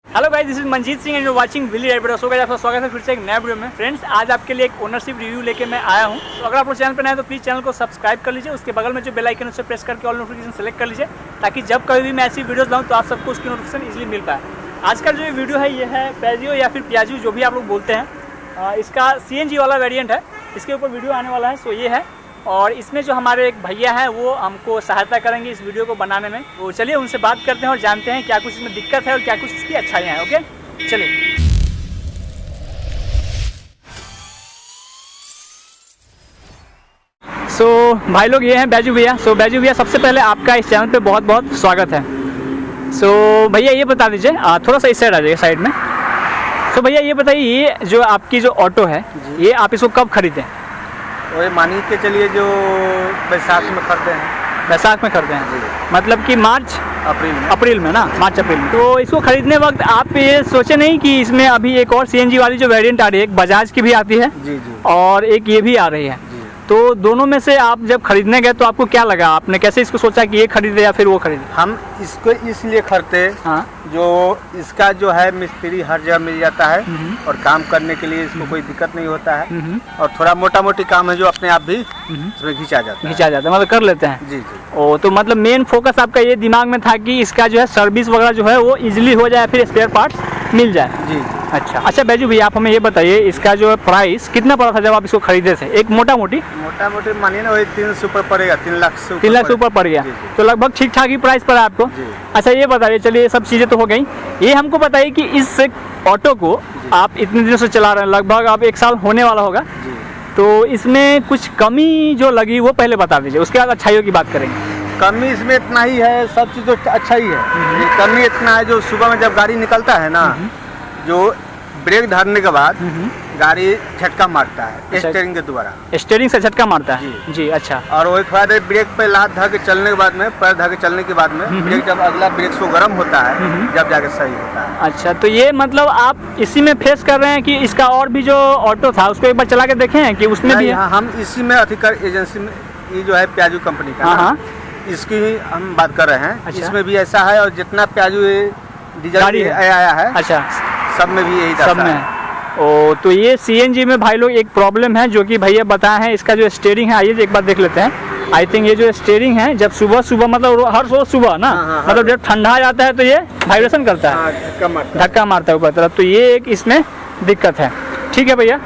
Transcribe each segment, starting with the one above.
Hello guys, this is Manjeet Singh and you watching wheelie rider. So guys, आपका स्वागत है फिर से एक नए वीडियो में। फ्रेंड्स, आज आपके लिए एक ओनरशिप रिव्यू लेके मैं आया हूं। तो अगर आप लोग चैनल पर नए हैं तो प्लीज चैनल को सब्सक्राइब कर लीजिए। उसके बगल में जो बेल आइकन है उसे प्रेस करके ऑल नोटिफिकेशन सेलेक्ट कर लीजिए, ताकि जब कभी भी मैं ऐसी वीडियोस लाऊं तो आप सबको उसकी नोटिफिकेशन इजीली मिल पाए। आज का जो वीडियो है ये है पैजियो या फिर पियाजू, जो भी आप लोग बोलते हैं। इसका CNG वाला वेरियंट है, इसके ऊपर वीडियो आने वाला है। सो ये है, और इसमें जो हमारे एक भैया हैं वो हमको सहायता करेंगे इस वीडियो को बनाने में। तो चलिए उनसे बात करते हैं और जानते हैं क्या कुछ इसमें दिक्कत है और क्या कुछ इसकी अच्छाइयाँ हैं। ओके, चलिए। सो भाई लोग ये हैं बैजू भैया। सो बैजू भैया, सबसे पहले आपका इस चैनल पे बहुत बहुत स्वागत है। सो भैया ये बता दीजिए, थोड़ा सा इस साइड आ जाइए, साइड में। सो भैया ये बताइए, ये जो आपकी जो ऑटो है ये आप इसको कब खरीदें? वही मानिए के चलिए जो बैसाख में खरीदे हैं। बैसाख में खरीदे हैं, मतलब कि मार्च अप्रैल में ना, मार्च अप्रैल में। तो इसको खरीदने वक्त आप ये सोचे नहीं कि इसमें अभी एक और CNG वाली जो वेरिएंट आ रही है, एक बजाज की भी आती है जी और एक ये भी आ रही है। तो दोनों में से आप जब खरीदने गए तो आपको क्या लगा? आपने कैसे इसको सोचा कि ये खरीदे या फिर वो खरीदे? हम इसको इसलिए खरीदते, हाँ, जो इसका जो है मिस्त्री हर जगह मिल जाता है और काम करने के लिए इसको कोई दिक्कत नहीं होता है, और थोड़ा मोटा मोटी काम है जो अपने आप भी इसमें खींचा जाता है, मतलब कर लेते हैं। जी। ओ, तो मतलब मेन फोकस आपका ये दिमाग में था कि इसका जो है सर्विस वगैरह जो है वो इजीली हो जाए, फिर स्पेयर पार्ट्स मिल जाए। जी। अच्छा बैजू भैया, आप हमें ये बताइए, इसका जो प्राइस कितना पड़ा था जब आप इसको खरीदे थे? एक मोटा मोटी मानिए ना, वही 3 से ऊपर पड़ेगा, 3 लाख से ऊपर पड़ गया। तो लगभग ठीक ठाक ही प्राइस पड़ा आपको। अच्छा ये बताइए, चलिए ये सब चीज़ें तो हो गई, ये हमको बताइए कि इस ऑटो को आप इतने दिनों से चला रहे हैं, लगभग आप 1 साल होने वाला होगा। तो इसमें कुछ कमी जो लगी वो पहले बता दीजिए, उसके बाद अच्छाइयों की बात करेंगे। कमी इसमें इतना ही है, सब चीज़ तो अच्छा ही है। कमी इतना है, जो सुबह में जब गाड़ी निकलता है ना, जो ब्रेक धरने के बाद गाड़ी झटका मारता है स्टीयरिंग के द्वारा। स्टीयरिंग से झटका मारता है जी। अच्छा। और वही थोड़ा देर ब्रेक पे लात धर के चलने के बाद में, पैर धर के चलने के बाद में ब्रेक, जब अगला ब्रेक से गर्म होता है जब जाके सही होता है। अच्छा, तो ये मतलब आप इसी में फेस कर रहे हैं कि इसका और भी जो ऑटो था उसको एक बार चला के देखे हैं कि उसमें भी? हाँ, हम इसी में अधिकार एजेंसी में, ये जो है पियाजू कंपनी का, हाँ, इसकी हम बात कर रहे हैं। अच्छा। इसमें भी ऐसा है, और जितना पियाजू डीजल आया है, अच्छा, सब में भी यही सब में। ओ, तो ये CNG में भाई लोग एक प्रॉब्लम है जो कि भैया बताए हैं। इसका जो स्टीयरिंग है, आइए एक बार देख लेते हैं। आई थिंक ये जो स्टीयरिंग है, जब सुबह मतलब हर रोज सुबह ना, मतलब जब ठंडा आ जाता है तो ये वाइब्रेशन करता है, धक्का मारता है ऊपर तरफ। तो ये एक इसमें दिक्कत है। ठीक है भैया,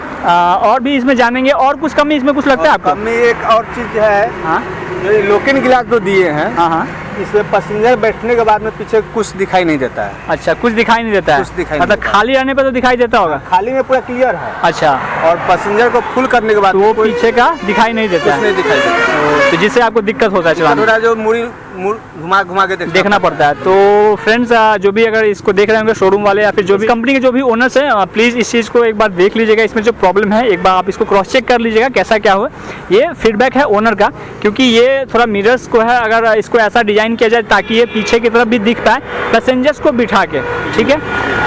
और भी इसमें जानेंगे। और कुछ कमी इसमें कुछ लगता है आपको? कमी एक और चीज़ है, जो लोकिन गिलास जो दिए हैं, इसमें पैसेंजर बैठने के बाद में पीछे कुछ दिखाई नहीं देता है। अच्छा, कुछ दिखाई नहीं देता है? कुछ दिखाई मतलब खाली रहने पे तो दिखाई देता होगा? खाली में पूरा क्लियर है। अच्छा। और पैसेंजर को फुल करने के बाद तो वो पीछे का दिखाई नहीं देता है? नहीं दिखाई देता, तो जिससे आपको दिक्कत होता है चलाने में, जो मुड़ी घुमा के देखना पड़ता है। तो फ्रेंड्स, जो भी अगर इसको देख रहे होंगे शोरूम वाले या फिर जो भी कंपनी के जो भी ओनर्स हैं, प्लीज़ इस चीज़ को एक बार देख लीजिएगा। इसमें जो प्रॉब्लम है एक बार आप इसको क्रॉस चेक कर लीजिएगा कैसा क्या हुआ। ये फीडबैक है ओनर का, क्योंकि ये थोड़ा मिरर्स को है, अगर इसको ऐसा डिजाइन किया जाए ताकि ये पीछे की तरफ भी दिख पाए पैसेंजर्स को बिठा के। ठीक है,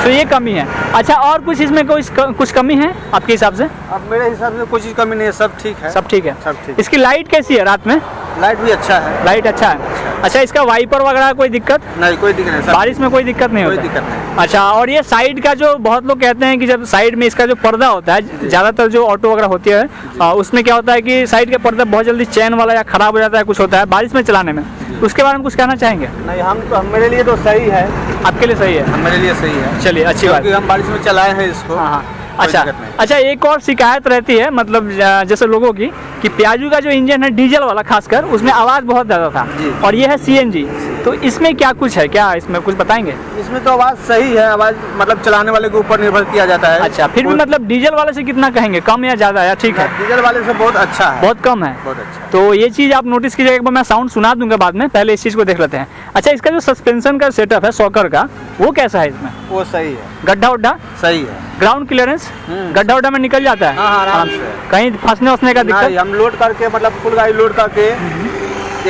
तो ये कमी है। अच्छा, और कुछ इसमें कुछ कमी है आपके हिसाब से? अब मेरे हिसाब से कुछ चीज़ कमी नहीं है, सब ठीक है। सब ठीक है, सब ठीक। इसकी लाइट कैसी है? रात में लाइट भी अच्छा है। लाइट अच्छा है। अच्छा, इसका वाइपर वगैरह कोई दिक्कत नहीं? कोई दिक्कत नहीं, बारिश में कोई दिक्कत नहीं होती? कोई दिक्कत नहीं। अच्छा, और ये साइड का जो बहुत लोग कहते हैं कि जब साइड में इसका जो पर्दा होता है, ज़्यादातर जो ऑटो वगैरह होती है उसमें क्या होता है कि साइड का पर्दा बहुत जल्दी चैन वाला या खराब हो जाता है, कुछ होता है बारिश में चलाने में, उसके बारे में कुछ कहना चाहेंगे? नहीं, मेरे लिए तो सही है। आपके लिए सही है? मेरे लिए सही है। चलिए, अच्छी बात। हम बारिश में चलाए हैं इसको। हाँ। अच्छा, एक और शिकायत रहती है, मतलब जैसे लोगों की, कि पियाजू का जो इंजन है डीजल वाला खासकर, उसमें आवाज़ बहुत ज़्यादा था, और ये है CNG। तो इसमें क्या कुछ है, क्या इसमें कुछ बताएंगे? इसमें तो आवाज़ सही है, आवाज़ मतलब चलाने वाले के ऊपर निर्भर किया जाता है। अच्छा, फिर भी मतलब डीजल वाले से कितना कहेंगे, कम या ज़्यादा या ठीक है? डीजल वाले से बहुत अच्छा है। बहुत कम है? बहुत अच्छा। तो ये चीज़ आप नोटिस कीजिएगा, एक बार मैं साउंड सुना दूंगा बाद में, पहले इस चीज़ को देख लेते हैं। अच्छा, इसका जो सस्पेंशन का सेटअप है सॉकर का, वो कैसा है इसमें? वो सही है। गड्ढा उड्ढा सही है। ग्राउंड क्लियरेंस गड्ढा उड्ढा में निकल जाता है? हाँ, आराम से। कहीं फंसने वसने का दिक्कत? हम लोड करके, मतलब फुल गाड़ी लोड करके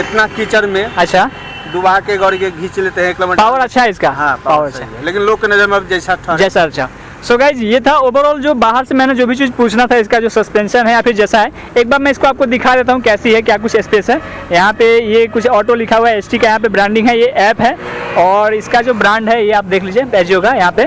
इतना कीचड़ में, अच्छा, डुबा के गाड़ी के खींच लेते हैं 1 किलोमीटर। पावर अच्छा है इसका? हाँ, पावर अच्छा है, लेकिन लोग की नज़र में जैसा। अच्छा। सो गाइज ये था ओवरऑल जो बाहर से मैंने जो भी चीज़ पूछना था, इसका जो सस्पेंशन है या फिर जैसा है। एक बार मैं इसको आपको दिखा देता हूँ कैसी है, क्या कुछ स्पेस है। यहाँ पे ये कुछ ऑटो लिखा हुआ है, ST का यहाँ पे ब्रांडिंग है, ये ऐप है और इसका जो ब्रांड है ये आप देख लीजिए पेजियो का यहाँ पे।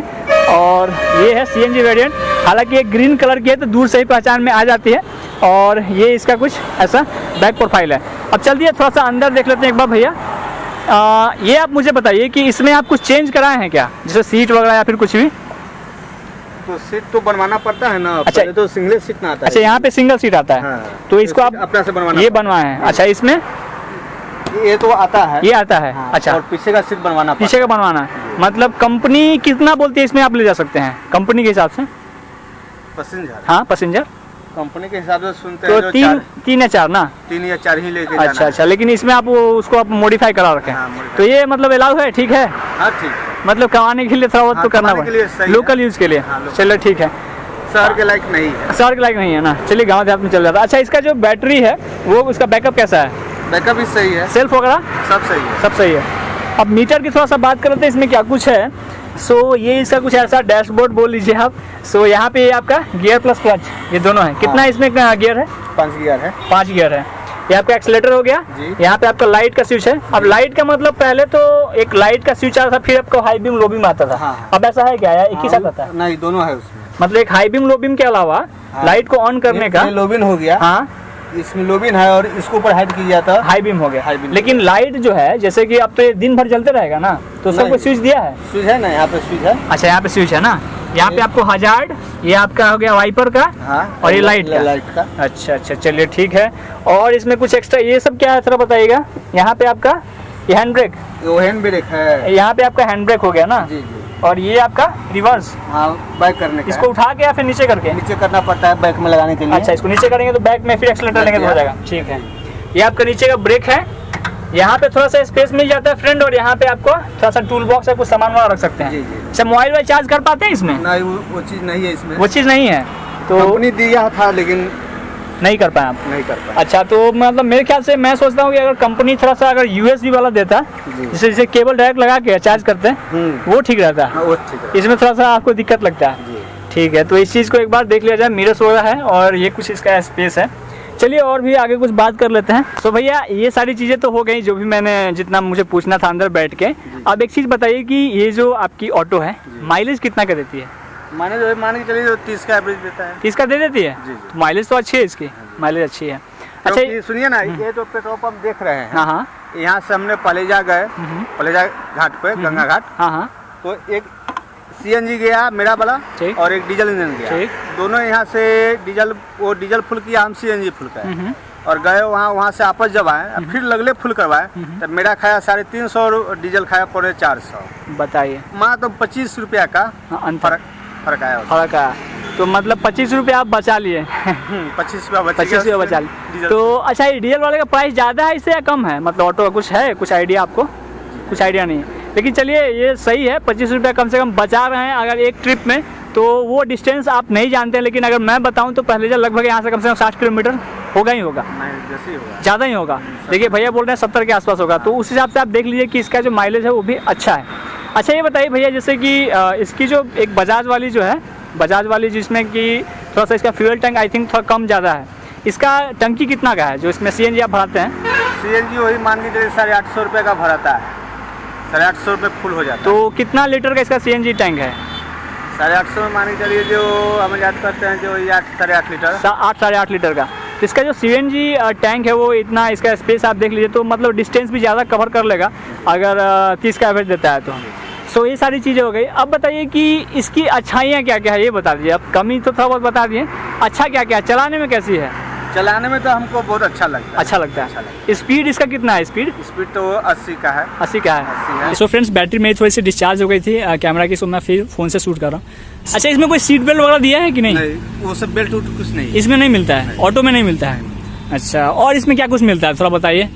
और ये है CNG वेरिएंट, हालांकि ये ग्रीन कलर की है तो दूर से ही पहचान में आ जाती है। और ये इसका कुछ ऐसा बैक प्रोफाइल है। अब चलिए थोड़ा सा अंदर देख लेते हैं एक बार भैया। ये आप मुझे बताइए कि इसमें आप कुछ चेंज कराए हैं क्या, जैसे सीट वगैरह या फिर कुछ भी? तो सीट तो बनवाना पड़ता है ना। अच्छा, पहले तो सिंगल सीट ना आता है। अच्छा, यहाँ पे सिंगल सीट आता है। हाँ, तो इसको आप अपना से बनवाना, ये बनवाए हैं। अच्छा, इसमें ये तो आता है, ये आता है। हाँ, अच्छा, और पीछे का सीट बनवाना पड़ता है। पीछे का बनवाना है। मतलब कंपनी कितना बोलती है इसमें आप ले जा सकते हैं कंपनी के हिसाब से? पैसेंजर, हाँ पैसेंजर कंपनी के हिसाब से सुनते तो हैं जो तीन या चार ना? 3 या 4 ही लेके अच्छा अच्छा, लेकिन इसमें आप उसको आप मॉडिफाई करा रखे हैं। हाँ, modify। तो ये मतलब अलाउ है, ठीक है? हाँ ठीक है। मतलब कमाने के लिए थोड़ा बहुत तो करना पड़ेगा, लोकल यूज के लिए। चलिए ठीक है, शहर के लायक नहीं है। शहर के लायक नहीं है ना, चलिए गाँव देहात में चल जाता है। अच्छा, इसका जो बैटरी है वो उसका बैकअप कैसा है? बैकअप भी सही है, सेल्फ वगैरह सब सही है, सब सही है। अब मीटर की थोड़ा सा बात करते हैं, इसमें क्या कुछ है। सो ये इसका कुछ ऐसा डैशबोर्ड बोल लीजिए आप। सो यहाँ पे आपका गियर प्लस क्लच ये दोनों है। कितना इसमें गियर है? 5 गियर है। 5 गियर है। ये आपका एक्सीलेटर हो गया। यहाँ पे आपका लाइट का स्विच है। अब लाइट का मतलब पहले तो एक लाइट का स्विच आता था, फिर आपको हाई बीम लो बीम आता था। हाँ। अब ऐसा है क्या, या एक ही साथ आता है? नहीं, दोनों है उसमें। मतलब एक हाई बीम लो बीम के अलावा लाइट को ऑन करने का लोबिन हो गया। हाँ, इसमें लोबिन है और इसको ऊपर हाइड किया था, हाई बीम हो गया। High beam. लेकिन लाइट जो है जैसे कि अब तो ये दिन भर जलते रहेगा ना, तो उसका नहीं। कोई स्विच दिया है? स्विच है ना, यहाँ पे स्विच है। अच्छा, यहाँ पे स्विच है ना। यहाँ पे आपको हजार्ड, ये आपका हो गया वाइपर का। हाँ, और ये लाइट का। अच्छा अच्छा, चलिए ठीक है। और इसमें कुछ एक्स्ट्रा ये सब क्या है थोड़ा बताइएगा। यहाँ पे आपका ये हैंड ब्रेक, वो हैंड ब्रेक है। यहाँ पे आपका हैंड ब्रेक हो गया ना। जी जी। और ये आपका रिवर्स, हाँ, बैक करने का इसको उठा के या फिर नीचे करके? नीचे करना पड़ता है बैक में लगाने के लिए। अच्छा, इसको नीचे करेंगे तो बैक में, फिर एक्सीलेटर लेंगे तो हो जाएगा। ठीक है, ये आपका नीचे का ब्रेक है। यहाँ पे थोड़ा सा स्पेस मिल जाता है फ्रेंड, और यहाँ पे आपको थोड़ा सा टूल बॉक्स है, कुछ सामान वाला रख सकते हैं। जी जी। अच्छा, मोबाइल में चार्ज कर पाते हैं इसमें? नहीं, वो चीज़ नहीं है इसमें। वो चीज़ नहीं है तो कंपनी दिया था लेकिन नहीं कर पाए आप? नहीं कर पाए। अच्छा, तो मतलब मेरे ख्याल से मैं सोचता हूँ कि अगर कंपनी थोड़ा सा अगर USB वाला देता, जैसे केबल डायरेक्ट लगा के चार्ज करते हैं, वो ठीक रहता है। वो ठीक है। इसमें थोड़ा सा आपको दिक्कत लगता है। ठीक है, तो इस चीज़ को एक बार देख लिया जाए। मिरर्स वगैरह है और ये कुछ इसका स्पेस है। चलिए और भी आगे कुछ बात कर लेते हैं। तो भैया ये सारी चीज़ें तो हो गई जो भी मैंने जितना मुझे पूछना था अंदर बैठ के। अब एक चीज़ बताइए कि ये जो आपकी ऑटो है माइलेज कितना का देती है? मान के चलिए 30 का एवरेज देता है। 30 का दे देती है? जी। तो माइलेज तो अच्छी है इसकी, माइलेज अच्छी है। अच्छा, सुनिए ना, ये जो पेट्रोल पंप देख रहे हैं, हाँ हाँ, यहाँ से हमने पलेजा गए, पलेजा घाट पे, गंगा घाट। हाँ हाँ, तो एक CNG गया मेरा वाला, ठीक। और एक डीजल इंजन गया, ठीक। दोनों यहाँ से वो डीजल फुल किया, हम CNG फुल कराए और गए वहाँ से आपस जब आए फिर लगले फुल करवाए, तब मेरा खाया 350 और डीजल खाया 450। बताइए, माँ तो 25 रुपया का अंतर फर्क आया। फर्क आया, तो मतलब 25 रुपये आप बचा लिए। 25 रुपया 25 रुपये बचा लिए। तो अच्छा, ये डीजल वाले का प्राइस ज़्यादा है इससे या कम है? मतलब ऑटो का कुछ है, कुछ आइडिया आपको? कुछ आइडिया नहीं है, लेकिन चलिए ये सही है, 25 रुपया कम से कम बचा रहे हैं अगर एक ट्रिप में। तो वो डिस्टेंस आप नहीं जानते, लेकिन अगर मैं बताऊं तो पहले लगभग यहाँ से कम 60 किलोमीटर होगा ही होगा, ज़्यादा ही होगा। देखिए भैया बोल रहे हैं 70 के आसपास होगा, तो उस हिसाब से आप देख लीजिए कि इसका जो माइलेज है वो भी अच्छा है। अच्छा, ये बताइए भैया, जैसे कि इसकी जो एक बजाज वाली जो है, बजाज वाली जिसमें कि थोड़ा सा इसका फ्यूल टैंक आई थिंक थोड़ा कम ज़्यादा है, इसका टंकी कितना का है जो इसमें CNG आप भराते हैं? CNG वही मान के चलिए 850 रुपये का भराता है, 850 रुपये फुल हो जाता है। तो कितना लीटर का इसका CNG टैंक है? 850 में मान के चलिए, जो हम याद करते हैं जो 8-8.5 लीटर, 8-8.5 लीटर का। इसका जो CNG टैंक है वो इतना, इसका स्पेस आप देख लीजिए, तो मतलब डिस्टेंस भी ज़्यादा कवर कर लेगा अगर 30 का एवरेज देता है तो। सो ये सारी चीज़ें हो गई। अब बताइए कि इसकी अच्छाइयाँ क्या क्या है, ये बता दीजिए। अब कमी तो थोड़ा बहुत बता दिए, अच्छा क्या क्या, चलाने में कैसी है? चलाने में तो हमको बहुत अच्छा लगता है। अच्छा लगता है। स्पीड इसका कितना है? स्पीड तो 80 का है। 80 का है। सो फ्रेंड्स, बैटरी मेरी थोड़ी सी डिस्चार्ज हो गई थी कैमरा की, सो मैं फिर फ़ोन से शूट कर रहा हूँ। अच्छा, इसमें कोई सीट बेल्ट वगैरह दिया है कि नहीं? वो सब बेल्ट कुछ नहीं, इसमें नहीं मिलता है, ऑटो में नहीं मिलता है। अच्छा, और इसमें क्या कुछ मिलता है थोड़ा बताइए।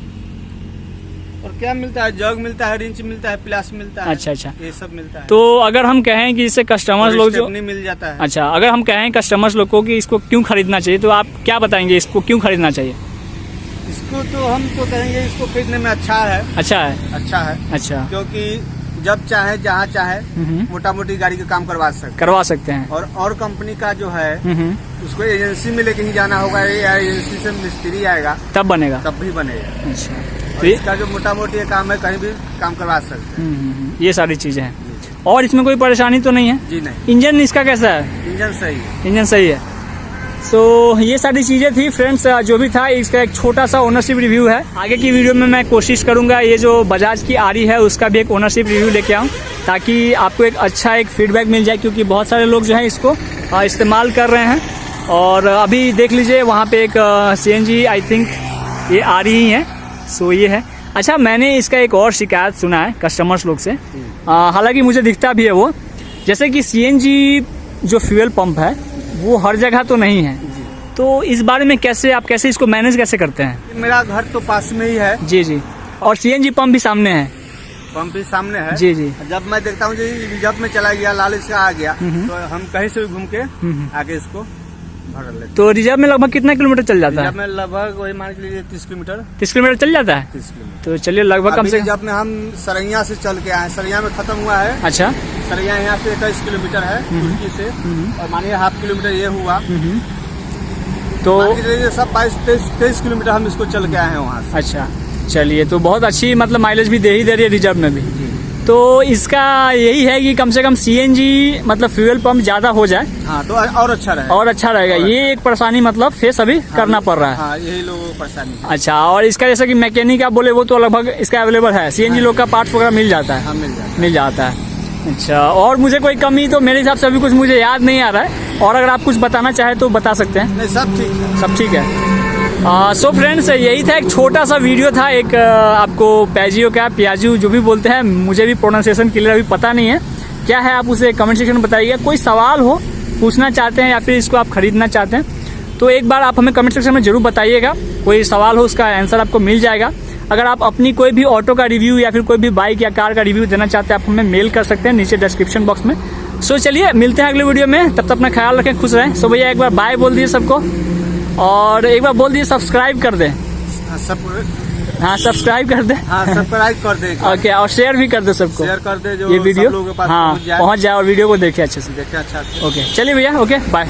और क्या मिलता है? जग मिलता है, रिंच मिलता है, प्लास मिलता है। अच्छा अच्छा, ये सब मिलता है। तो अगर हम कहें कि इससे कस्टमर्स लोग जो मिल जाता है। अच्छा, अगर हम कहें कस्टमर्स लोग को कि इसको क्यों खरीदना चाहिए, तो आप क्या बताएंगे इसको क्यों खरीदना चाहिए? इसको तो हम तो कहेंगे इसको खरीदने में अच्छा है। अच्छा है। अच्छा है, अच्छा, क्योंकि जब चाहे जहाँ चाहे मोटा मोटी गाड़ी का काम करवा सकते हैं। और कंपनी का जो है उसको एजेंसी में लेके ही जाना होगा या एजेंसी से मिस्त्री आएगा तब बनेगा, तब भी बनेगा। अच्छा, तो इसका जो मोटा मोटी काम है कहीं भी काम करवा सकते हैं। ये सारी चीजें हैं और इसमें कोई परेशानी तो नहीं है? जी नहीं। इंजन इसका कैसा है? इंजन सही है। इंजन सही है। सो ये सारी चीज़ें थी फ्रेंड्स, जो भी था इसका एक छोटा सा ओनरशिप रिव्यू है। आगे की वीडियो में मैं कोशिश करूंगा ये जो बजाज की आरी है उसका भी एक ओनरशिप रिव्यू लेके आऊँ, ताकि आपको एक अच्छा एक फीडबैक मिल जाए, क्योंकि बहुत सारे लोग जो है इसको इस्तेमाल कर रहे हैं। और अभी देख लीजिए वहाँ पे एक CNG आई थिंक ये आरी ही है। सो ये है। अच्छा, मैंने इसका एक और शिकायत सुना है कस्टमर्स लोग से, हालांकि मुझे दिखता भी है वो, जैसे कि CNG जो फ्यूल पंप है वो हर जगह तो नहीं है, तो इस बारे में आप कैसे इसको मैनेज कैसे करते हैं? मेरा घर तो पास में ही है। जी जी, और CNG पंप भी सामने है। पंप भी सामने है। जी जी। जब मैं देखता हूँ रिजर्व में चला गया, लाल इसका आ गया, तो हम कहीं से भी घूम के आगे इसको भर लेते। तो रिजर्व में लगभग कितना किलोमीटर चल जाता है? रिजर्व में लगभग वही मान लीजिए 30 किलोमीटर। 30 किलोमीटर चल जाता है? 30 किलोमीटर। तो चलिए लगभग कम से कम। जब में हम सरैया से चल के आए, सरैया में खत्म हुआ है। अच्छा, सरैया यहाँ से 21 किलोमीटर है तुर्की से, और मानिए हाफ किलोमीटर ये हुआ, तो सब 22-23 किलोमीटर हम इसको चल के आए हैं वहाँ से। अच्छा, चलिए, तो बहुत अच्छी मतलब माइलेज भी दे रही है रिजर्व में भी। तो इसका यही है कि कम से कम CNG मतलब फ्यूल पंप ज्यादा हो जाए, हाँ, तो और अच्छा रहेगा। ये एक परेशानी मतलब फेस अभी करना पड़ रहा है। हाँ, यही लोगों को परेशानी है। अच्छा, और इसका जैसा कि मैकेनिक आप बोले वो तो लगभग इसका अवेलेबल है, CNG लोग का पार्ट्स वगैरह मिल जाता है? हाँ, मिल जाता है। अच्छा, और मुझे कोई कमी तो मेरे हिसाब से अभी कुछ मुझे याद नहीं आ रहा है, और अगर आप कुछ बताना चाहे तो बता सकते हैं। नहीं, सब ठीक है। सब ठीक है। सो फ्रेंड्स, यही था एक छोटा सा वीडियो था, एक आपको पैजियो का पियाजू जो भी बोलते हैं, मुझे भी प्रोनाउंसिएशन क्लियर अभी पता नहीं है क्या है, आप उसे कमेंट सेक्शन में बताइएगा। कोई सवाल हो पूछना चाहते हैं या फिर इसको आप खरीदना चाहते हैं तो एक बार आप हमें कमेंट सेक्शन में जरूर बताइएगा। कोई सवाल हो उसका आंसर आपको मिल जाएगा। अगर आप अपनी कोई भी ऑटो का रिव्यू या फिर कोई भी बाइक या कार का रिव्यू देना चाहते हैं, आप हमें मेल कर सकते हैं नीचे डिस्क्रिप्शन बॉक्स में। सो चलिए, मिलते हैं अगले वीडियो में, तब तक अपना ख्याल रखें, खुश रहें। सो भैया एक बार बाय बोल दिए सबको, और एक बार बोल दिए सब्सक्राइब कर दें। हाँ, सब्सक्राइब कर दे। हाँ, सब्सक्राइब कर दे। ओके, और शेयर भी कर दे सबको, शेयर कर दे, जो ये वीडियो लोगों के पास हाँ पहुंच जाए और वीडियो को देखे अच्छे से। अच्छा से। ओके, चलिए भैया, ओके बाय।